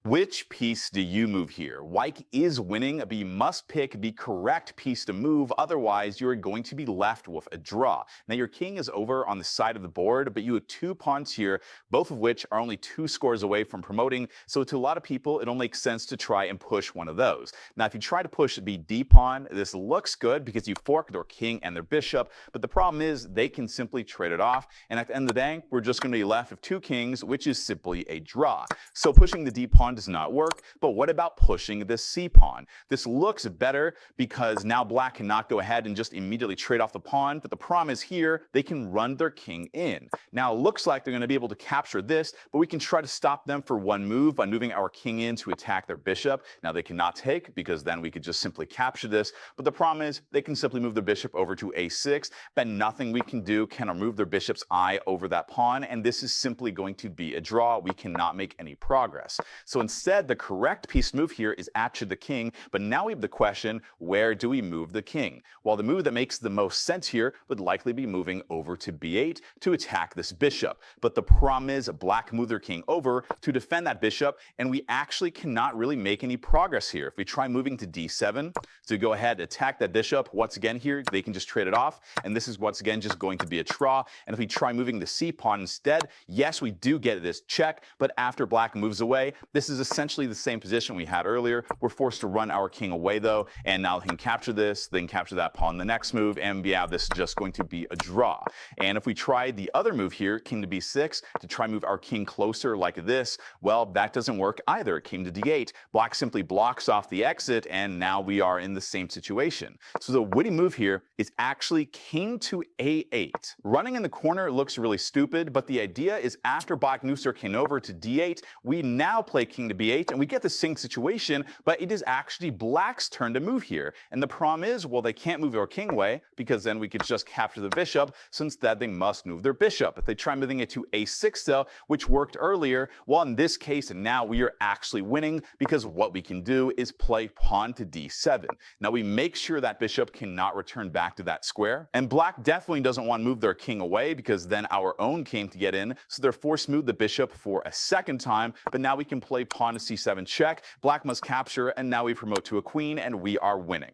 Which piece do you move here? White is winning, but you must pick the correct piece to move, otherwise you're going to be left with a draw. Now your king is over on the side of the board, but you have two pawns here, both of which are only 2 scores away from promoting, so to a lot of people it only makes sense to try and push one of those. Now if you try to push the d pawn, this looks good because you fork their king and their bishop, but the problem is they can simply trade it off, and at the end of the day, we're just going to be left with two kings, which is simply a draw. So pushing the d pawn does not work, but what about pushing the c pawn? This looks better because now black cannot go ahead and just immediately trade off the pawn, but the problem is here, they can run their king in. Now it looks like they're going to be able to capture this, but we can try to stop them for one move by moving our king in to attack their bishop. Now they cannot take because then we could just simply capture this, but the problem is they can simply move the bishop over to a6, but nothing we can do can remove their bishop's eye over that pawn, and this is simply going to be a draw. We cannot make any progress. So instead, the correct piece to move here is actually the king, but now we have the question, where do we move the king? Well, the move that makes the most sense here would likely be moving over to b8 to attack this bishop. But the problem is black moved their king over to defend that bishop, and we actually cannot really make any progress here. If we try moving to d7 to go ahead and attack that bishop, once again here, they can just trade it off, and this is once again just going to be a draw. And if we try moving the c pawn instead, yes, we do get this check, but after black moves away, this is essentially the same position we had earlier. We're forced to run our king away though, and now he can capture this, then capture that pawn the next move, and yeah, this is just going to be a draw. And if we try the other move here, king to b6, to try move our king closer like this, well, that doesn't work either. King to d8, black simply blocks off the exit, and now we are in the same situation. So the winning move here is actually king to a8. Running in the corner looks really stupid, but the idea is after black moves their king over to d8, we now play king to b8, and we get the same situation, but it is actually black's turn to move here. And the problem is, well, they can't move their king away because then we could just capture the bishop, so instead they must move their bishop. If they try moving it to a6 though, which worked earlier, well, in this case, now we are actually winning because what we can do is play pawn to d7. Now we make sure that bishop cannot return back to that square, and black definitely doesn't want to move their king away because then our own king to get in, so they're forced to move the bishop for a second time, but now we can play pawn to c7 check, black must capture, and now we promote to a queen, and we are winning.